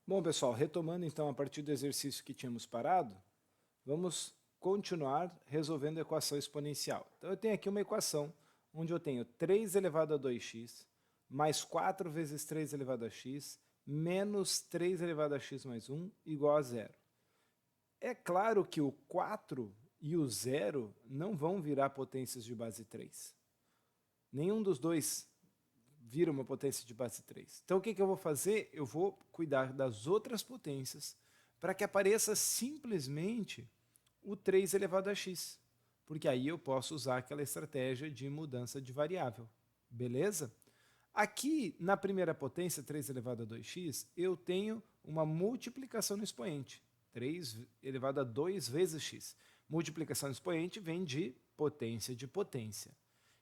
Bom, pessoal, retomando então a partir do exercício que tínhamos parado, vamos continuar resolvendo a equação exponencial. Então eu tenho aqui uma equação onde eu tenho 3 elevado a 2x mais 4 vezes 3 elevado a x menos 3 elevado a x mais 1 igual a zero. É claro que o 4 e o 0 não vão virar potências de base 3. Nenhum dos dois vira uma potência de base 3. Então o que eu vou fazer? Eu vou cuidar das outras potências para que apareça simplesmente o 3 elevado a x, porque aí eu posso usar aquela estratégia de mudança de variável, beleza? Aqui, na primeira potência, 3 elevado a 2x, eu tenho uma multiplicação no expoente, 3 elevado a 2 vezes x. Multiplicação no expoente vem de potência.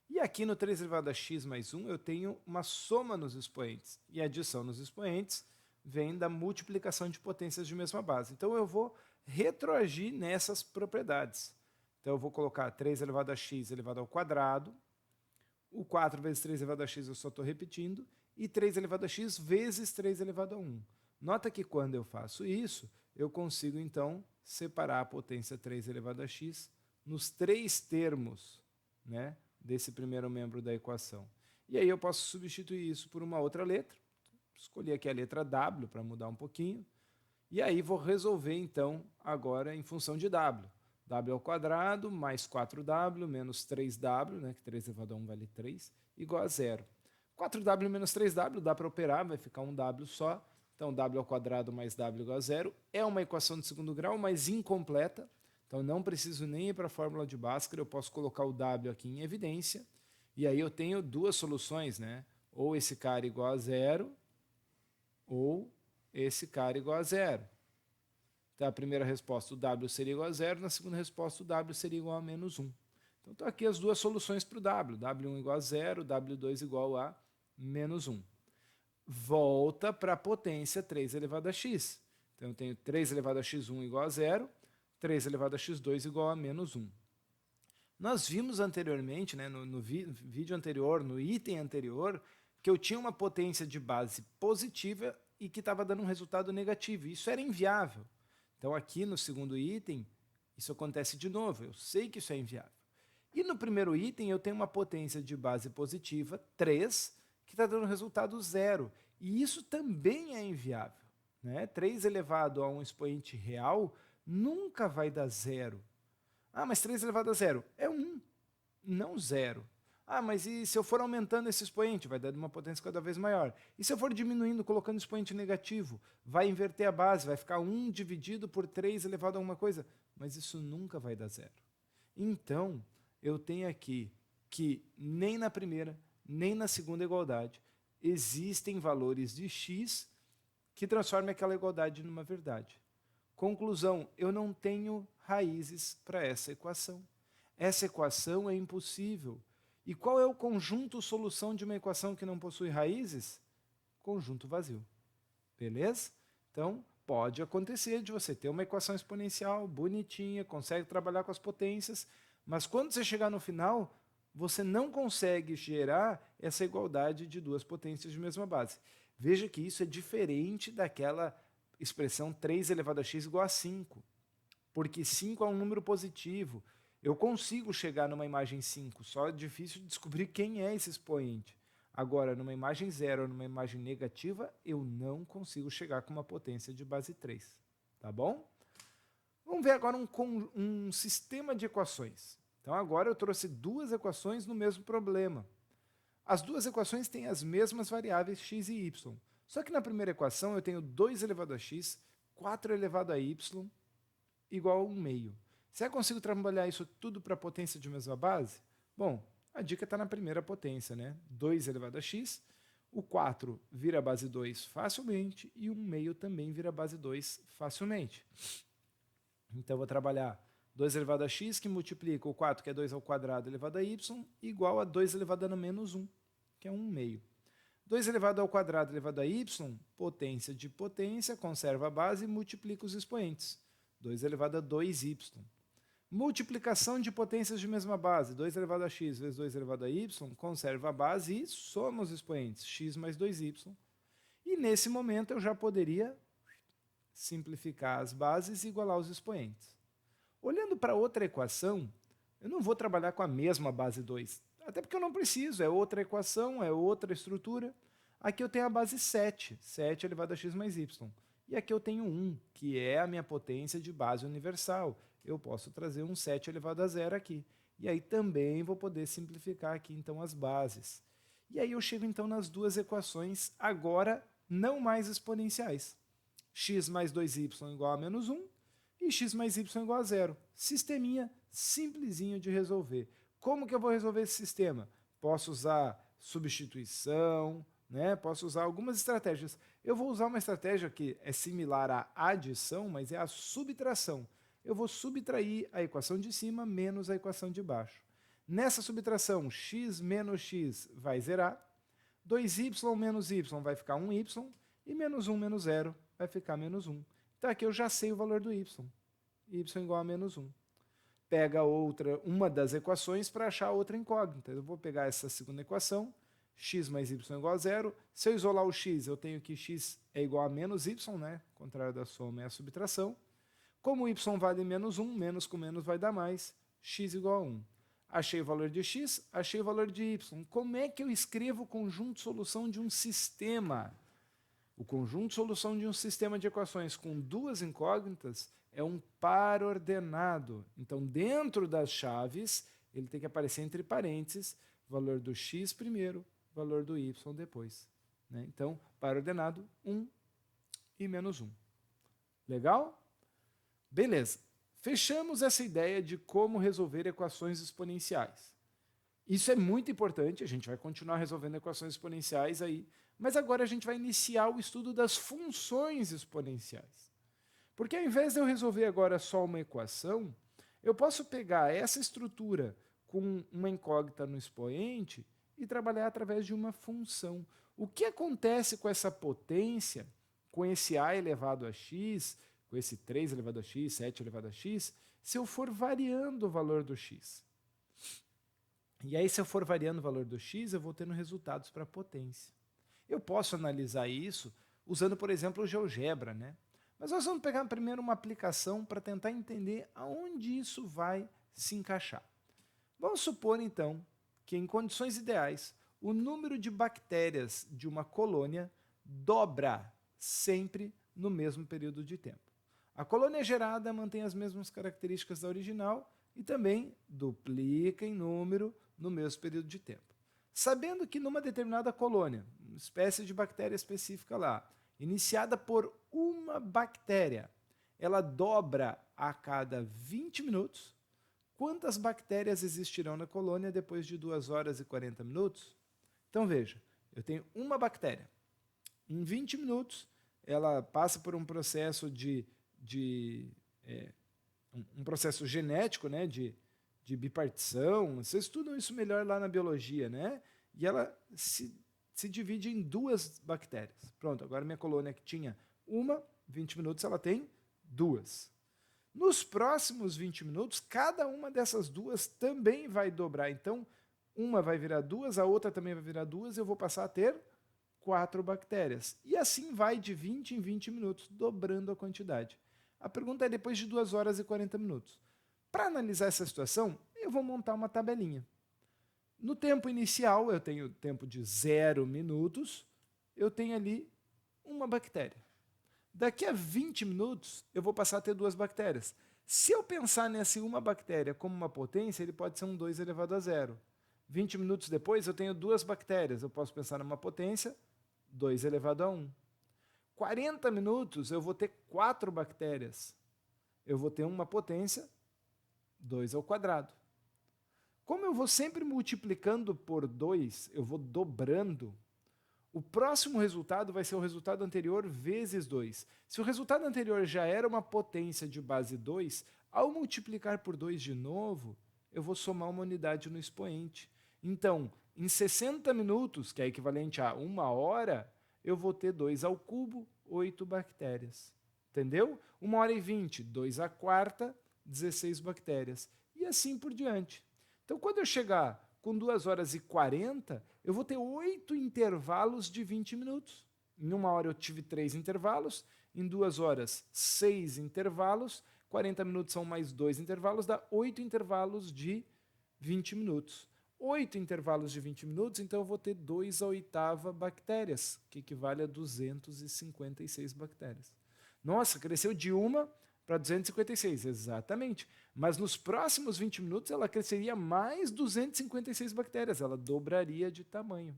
E aqui no 3 elevado a x mais 1, eu tenho uma soma nos expoentes. E a adição nos expoentes vem da multiplicação de potências de mesma base. Então eu vou retroagir nessas propriedades. Então eu vou colocar 3 elevado a x elevado ao quadrado, o 4 vezes 3 elevado a x eu só estou repetindo, e 3 elevado a x vezes 3 elevado a 1. Nota que quando eu faço isso, eu consigo então separar a potência 3 elevado a x nos três termos, né, desse primeiro membro da equação. E aí eu posso substituir isso por uma outra letra. Escolhi aqui a letra W para mudar um pouquinho. E aí vou resolver, então, agora em função de W. W ao quadrado mais 4W menos 3W, né, que 3 elevado a 1 vale 3, igual a zero. 4W menos 3W dá para operar, vai ficar um W só. Então, W ao quadrado mais W igual a zero. É uma equação de segundo grau, mas incompleta. Então, não preciso nem ir para a fórmula de Bhaskara, eu posso colocar o W aqui em evidência. E aí eu tenho duas soluções, né? Ou esse cara igual a zero, ou esse cara igual a zero. Então, a primeira resposta, o W seria igual a zero, na segunda resposta, o W seria igual a menos 1. Então, estão aqui as duas soluções para o W. W1 igual a zero, W2 igual a menos 1. Volta para a potência 3 elevado a x. Então, eu tenho 3 elevado a x1 igual a zero, 3 elevado a x2 igual a menos 1. Nós vimos anteriormente, né, no vídeo anterior, no item anterior, que eu tinha uma potência de base positiva e que estava dando um resultado negativo. Isso era inviável. Então, aqui no segundo item, isso acontece de novo. Eu sei que isso é inviável. E no primeiro item, eu tenho uma potência de base positiva, 3, que está dando resultado zero. E isso também é inviável, né? 3 elevado a um expoente real nunca vai dar zero. Ah, mas 3 elevado a zero é 1, não zero. Ah, mas e se eu for aumentando esse expoente? Vai dar uma potência cada vez maior. E se eu for diminuindo, colocando expoente negativo? Vai inverter a base, vai ficar 1 dividido por 3 elevado a alguma coisa. Mas isso nunca vai dar zero. Então, eu tenho aqui que nem na primeira, nem na segunda igualdade existem valores de x que transformem aquela igualdade numa verdade. Conclusão, eu não tenho raízes para essa equação. Essa equação é impossível. E qual é o conjunto solução de uma equação que não possui raízes? Conjunto vazio. Beleza? Então, pode acontecer de você ter uma equação exponencial bonitinha, consegue trabalhar com as potências, mas quando você chegar no final, você não consegue gerar essa igualdade de duas potências de mesma base. Veja que isso é diferente daquela expressão 3 elevado a x igual a 5, porque 5 é um número positivo. Eu consigo chegar numa imagem 5, só é difícil descobrir quem é esse expoente. Agora, numa imagem 0 ou numa imagem negativa, eu não consigo chegar com uma potência de base 3. Tá bom? Vamos ver agora um sistema de equações. Então, agora eu trouxe duas equações no mesmo problema. As duas equações têm as mesmas variáveis x e y. Só que na primeira equação eu tenho 2 elevado a x, 4 elevado a y, igual a 1 meio. Será que eu consigo trabalhar isso tudo para a potência de mesma base? Bom, a dica está na primeira potência, né? 2 elevado a x, o 4 vira base 2 facilmente e 1 meio também vira base 2 facilmente. Então, eu vou trabalhar 2 elevado a x, que multiplica o 4, que é 2 ao quadrado, elevado a y, igual a 2 elevado a menos 1, que é 1 meio. 2 elevado ao quadrado elevado a y, potência de potência, conserva a base e multiplica os expoentes. 2 elevado a 2y. Multiplicação de potências de mesma base, 2 elevado a x vezes 2 elevado a y, conserva a base e soma os expoentes, x mais 2y. E nesse momento eu já poderia simplificar as bases e igualar os expoentes. Olhando para outra equação, eu não vou trabalhar com a mesma base 2, até porque eu não preciso, é outra equação, é outra estrutura. Aqui eu tenho a base 7, 7 elevado a x mais y. E aqui eu tenho 1, que é a minha potência de base universal. Eu posso trazer um 7 elevado a zero aqui. E aí também vou poder simplificar aqui então as bases. E aí eu chego então nas duas equações, agora não mais exponenciais. X mais 2y igual a menos 1 e x mais y igual a zero. Sisteminha simplesinho de resolver. Como que eu vou resolver esse sistema? Posso usar substituição, né? Posso usar algumas estratégias. Eu vou usar uma estratégia que é similar à adição, mas é a subtração. Eu vou subtrair a equação de cima menos a equação de baixo. Nessa subtração, x menos x vai zerar, 2y menos y vai ficar 1y, e menos 1 menos 0 vai ficar menos 1. Então aqui eu já sei o valor do y. Y igual a menos 1. Pega uma das equações para achar outra incógnita. Eu vou pegar essa segunda equação, x mais y igual a zero. Se eu isolar o x, eu tenho que x é igual a menos y, né? O contrário da soma é a subtração. Como y vale menos 1, menos com menos vai dar mais, x igual a 1. Achei o valor de x, achei o valor de y. Como é que eu escrevo o conjunto de solução de um sistema? O conjunto de solução de um sistema de equações com duas incógnitas é um par ordenado. Então, dentro das chaves, ele tem que aparecer entre parênteses, valor do x primeiro, valor do y depois. Né? Então, par ordenado, 1 e menos 1. Legal? Beleza. Fechamos essa ideia de como resolver equações exponenciais. Isso é muito importante, a gente vai continuar resolvendo equações exponenciais aí, mas agora a gente vai iniciar o estudo das funções exponenciais. Porque ao invés de eu resolver agora só uma equação, eu posso pegar essa estrutura com uma incógnita no expoente e trabalhar através de uma função. O que acontece com essa potência, com esse a elevado a x, com esse 3 elevado a x, 7 elevado a x, se eu for variando o valor do x? E aí, se eu for variando o valor do x, eu vou tendo resultados para a potência. Eu posso analisar isso usando, por exemplo, o GeoGebra, né? Mas nós vamos pegar primeiro uma aplicação para tentar entender aonde isso vai se encaixar. Vamos supor, então, que em condições ideais, o número de bactérias de uma colônia dobra sempre no mesmo período de tempo. A colônia gerada mantém as mesmas características da original e também duplica em número no mesmo período de tempo. Sabendo que numa determinada colônia, uma espécie de bactéria específica lá, iniciada por uma bactéria, ela dobra a cada 20 minutos, quantas bactérias existirão na colônia depois de 2 horas e 40 minutos? Então veja, eu tenho uma bactéria. Em 20 minutos, ela passa por um processo um processo genético, né, de bipartição. Vocês estudam isso melhor lá na biologia, né? E ela se divide em 2 bactérias. Pronto, agora minha colônia que tinha 20 minutos, ela tem 2. Nos próximos 20 minutos, cada uma dessas 2 também vai dobrar. Então, uma vai virar 2, a outra também vai virar 2, eu vou passar a ter 4 bactérias. E assim vai de 20 em 20 minutos, dobrando a quantidade. A pergunta é depois de 2 horas e 40 minutos. Para analisar essa situação, eu vou montar uma tabelinha. No tempo inicial, eu tenho tempo de 0 minutos, eu tenho ali uma bactéria. Daqui a 20 minutos, eu vou passar a ter 2 bactérias. Se eu pensar nessa uma bactéria como uma potência, ele pode ser um 2 elevado a 0. 20 minutos depois, eu tenho 2 bactérias. Eu posso pensar numa potência, 2 elevado a 1. 40 minutos, eu vou ter 4 bactérias. Eu vou ter uma potência, 2 ao quadrado. Como eu vou sempre multiplicando por 2, eu vou dobrando, o próximo resultado vai ser o resultado anterior vezes 2. Se o resultado anterior já era uma potência de base 2, ao multiplicar por 2 de novo, eu vou somar uma unidade no expoente. Então, em 60 minutos, que é equivalente a 1 hora, eu vou ter 2 ao cubo, 8 bactérias. Entendeu? 1 hora e 20, 2 à quarta, 16 bactérias. E assim por diante. Então, quando eu chegar com 2 horas e 40, eu vou ter 8 intervalos de 20 minutos. Em 1 hora eu tive 3 intervalos, em 2 horas 6 intervalos, 40 minutos são mais 2 intervalos, dá 8 intervalos de 20 minutos. 8 intervalos de 20 minutos, então eu vou ter 2/8 bactérias, que equivale a 256 bactérias. Nossa, cresceu de 1 para 256, exatamente. Mas nos próximos 20 minutos ela cresceria mais 256 bactérias, ela dobraria de tamanho.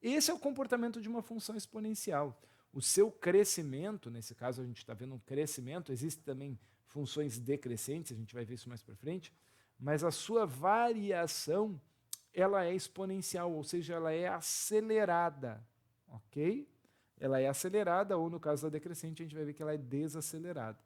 Esse é o comportamento de uma função exponencial. O seu crescimento, nesse caso a gente está vendo um crescimento, existem também funções decrescentes, a gente vai ver isso mais para frente, mas a sua variação ela é exponencial, ou seja, ela é acelerada, ok? Ela é acelerada, ou no caso da decrescente, a gente vai ver que ela é desacelerada.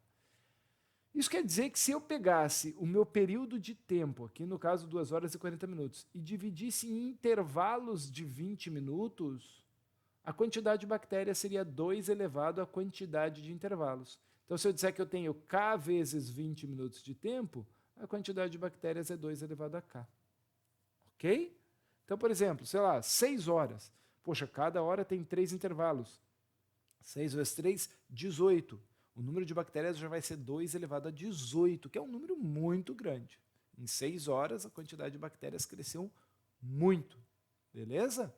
Isso quer dizer que se eu pegasse o meu período de tempo, aqui no caso 2 horas e 40 minutos, e dividisse em intervalos de 20 minutos, a quantidade de bactérias seria 2 elevado à quantidade de intervalos. Então, se eu disser que eu tenho K vezes 20 minutos de tempo, a quantidade de bactérias é 2 elevado a K. Ok? Então, por exemplo, sei lá, 6 horas. Poxa, cada hora tem 3 intervalos. 6 vezes 3, 18. O número de bactérias já vai ser 2 elevado a 18, que é um número muito grande. Em 6 horas, a quantidade de bactérias cresceu muito. Beleza?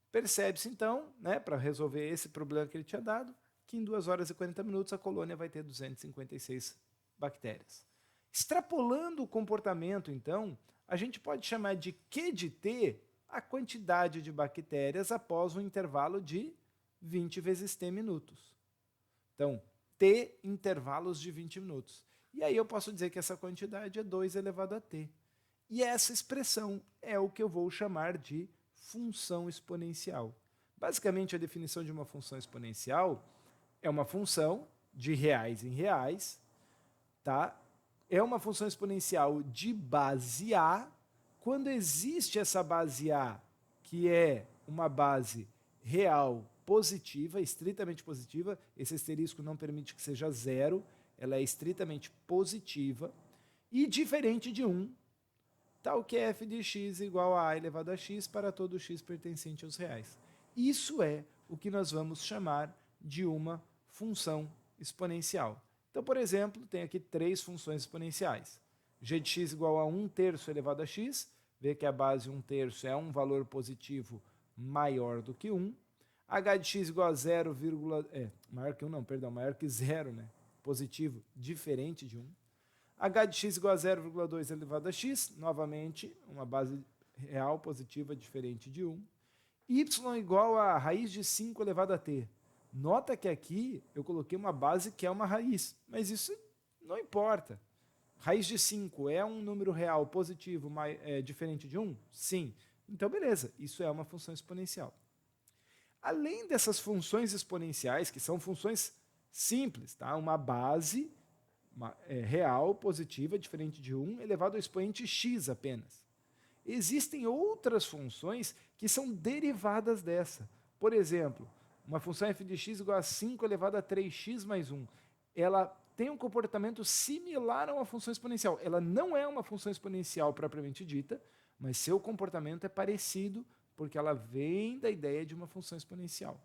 Percebe-se, então, né, para resolver esse problema que ele tinha dado, que em 2 horas e 40 minutos a colônia vai ter 256 bactérias. Extrapolando o comportamento, então, a gente pode chamar de Q de T a quantidade de bactérias após um intervalo de 20 vezes T minutos. Então, T intervalos de 20 minutos. E aí eu posso dizer que essa quantidade é 2 elevado a T. E essa expressão é o que eu vou chamar de função exponencial. Basicamente, a definição de uma função exponencial é uma função de reais em reais, tá? É uma função exponencial de base A. Quando existe essa base A, que é uma base real positiva, estritamente positiva, esse asterisco não permite que seja zero, ela é estritamente positiva, e diferente de 1, tal que f de x igual a elevado a x para todo x pertencente aos reais. Isso é o que nós vamos chamar de uma função exponencial. Então, por exemplo, tem aqui 3 funções exponenciais. g de x igual a 1/3 elevado a x, vê que a base 1/3 é um valor positivo maior do que 1. h de x igual a 0, maior que 1 não, perdão, maior que 0, né? Positivo, diferente de 1. h de x igual a 0,2 elevado a x, novamente, uma base real positiva diferente de 1. y igual a raiz de 5 elevado a t. Nota que aqui eu coloquei uma base que é uma raiz, mas isso não importa. Raiz de 5 é um número real positivo diferente de 1? Sim. Então, beleza, isso é uma função exponencial. Além dessas funções exponenciais, que são funções simples, tá? Uma base real positiva diferente de 1 elevado ao expoente x apenas. Existem outras funções que são derivadas dessa. Por exemplo, uma função f de x igual a 5 elevado a 3x mais 1. Ela tem um comportamento similar a uma função exponencial. Ela não é uma função exponencial propriamente dita, mas seu comportamento é parecido porque ela vem da ideia de uma função exponencial.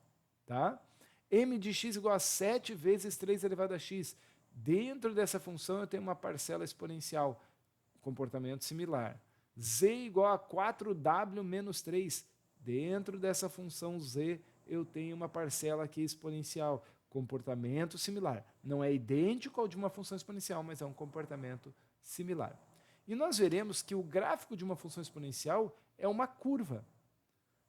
Tá? m de x igual a 7 vezes 3 elevado a x. Dentro dessa função eu tenho uma parcela exponencial, comportamento similar. z igual a 4w menos 3. Dentro dessa função z eu tenho uma parcela aqui exponencial, comportamento similar. Não é idêntico ao de uma função exponencial, mas é um comportamento similar. E nós veremos que o gráfico de uma função exponencial é uma curva.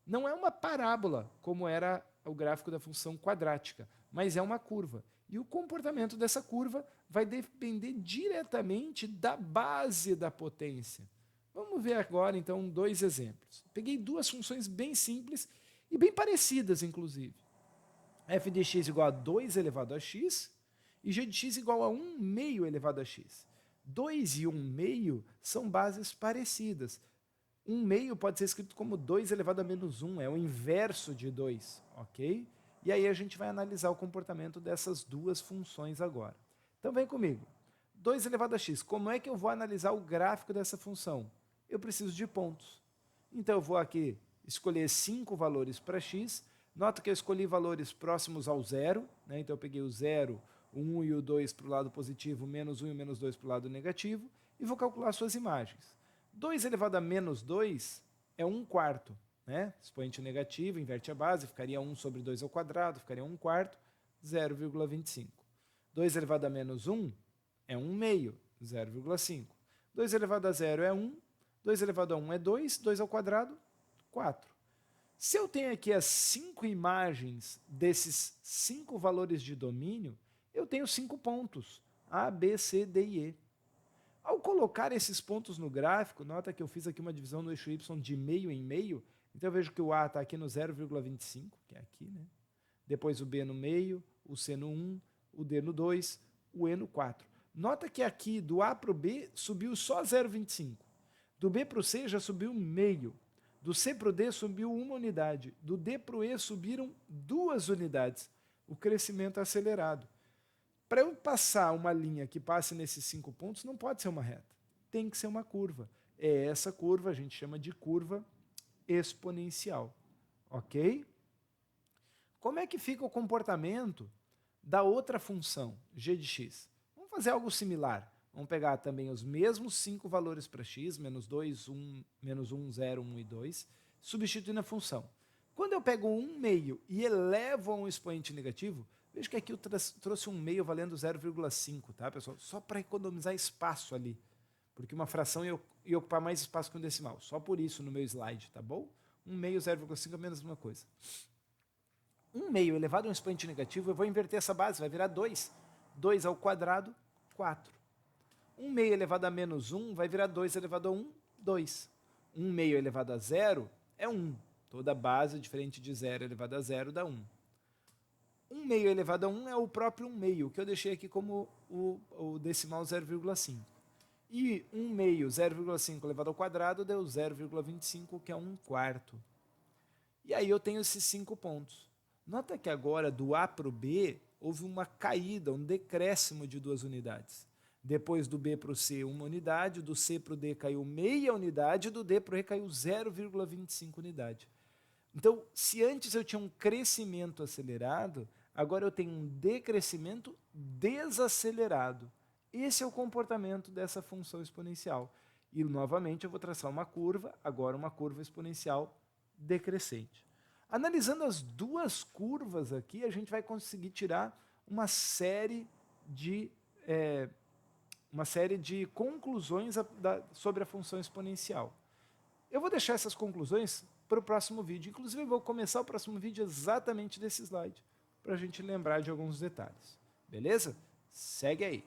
Não é uma parábola, como era o gráfico da função quadrática, mas é uma curva. E o comportamento dessa curva vai depender diretamente da base da potência. Vamos ver agora, então, 2 exemplos. Peguei 2 funções bem simples e bem parecidas, inclusive. f de x igual a 2 elevado a x e g de x igual a 1 meio elevado a x. 2 e 1 meio são bases parecidas. 1 meio pode ser escrito como 2 elevado a menos 1, é o inverso de 2, ok? E aí a gente vai analisar o comportamento dessas 2 funções agora. Então vem comigo. 2 elevado a x, como é que eu vou analisar o gráfico dessa função? Eu preciso de pontos. Então eu vou aqui escolher 5 valores para x, Nota que eu escolhi valores próximos ao zero, né? Então eu peguei o 0, o 1 e o 2 para o lado positivo, o menos 1 e o menos 2 para o lado negativo, e vou calcular suas imagens. 2 elevado a menos 2 é 1/4, né? Expoente negativo, inverte a base, ficaria 1 sobre 2 ao quadrado, ficaria 1/4, 0,25. 2 elevado a menos 1 é 1/2, 0,5. 2 elevado a 0 é 1, 2 elevado a 1 é 2, 2 ao quadrado, 4. Se eu tenho aqui as 5 imagens desses 5 valores de domínio, eu tenho 5 pontos, A, B, C, D e E. Ao colocar esses pontos no gráfico, nota que eu fiz aqui uma divisão no eixo Y de meio em meio, então eu vejo que o A está aqui no 0,25, que é aqui, né? Depois o B no meio, o C no 1, o D no 2, o E no 4. Nota que aqui do A para o B subiu só 0,25. Do B para o C já subiu meio. Do C para o D subiu 1 unidade. Do D para o E subiram 2 unidades. O crescimento é acelerado. Para eu passar uma linha que passe nesses 5 pontos, não pode ser uma reta. Tem que ser uma curva. É essa curva, a gente chama de curva exponencial. Ok? Como é que fica o comportamento da outra função, g de x? Vamos fazer algo similar. Vamos pegar também os mesmos 5 valores para x, menos 2, 1, menos 1, 0, 1 e 2, substituindo a função. Quando eu pego 1/2 e elevo a um expoente negativo, veja que aqui eu trouxe 1/2 valendo 0,5, tá, pessoal? Só para economizar espaço ali, porque uma fração ia ocupar mais espaço que um decimal. Só por isso no meu slide, tá bom? 1/2, 0,5 é a mesma coisa. 1/2 elevado a um expoente negativo, eu vou inverter essa base, vai virar 2. 2 ao quadrado, 4. 1/2 elevado a menos 1 vai virar 2 elevado a 1, 2. 1/2 elevado a 0 é 1. Toda base diferente de 0 elevado a 0 dá 1. 1/2 elevado a 1 é o próprio 1/2, que eu deixei aqui como o decimal 0,5. E 1/2, 0,5 elevado ao quadrado deu 0,25, que é 1/4. E aí eu tenho esses 5 pontos. Nota que agora do A para o B houve uma caída, um decréscimo de 2 unidades. Depois do B para o C, 1 unidade, do C para o D caiu meia unidade, do D para o E caiu 0,25 unidade. Então, se antes eu tinha um crescimento acelerado, agora eu tenho um decrescimento desacelerado. Esse é o comportamento dessa função exponencial. E, novamente, eu vou traçar uma curva, agora uma curva exponencial decrescente. Analisando as duas curvas aqui, a gente vai conseguir tirar uma série de conclusões sobre a função exponencial. Eu vou deixar essas conclusões para o próximo vídeo. Inclusive, eu vou começar o próximo vídeo exatamente desse slide, para a gente lembrar de alguns detalhes. Beleza? Segue aí.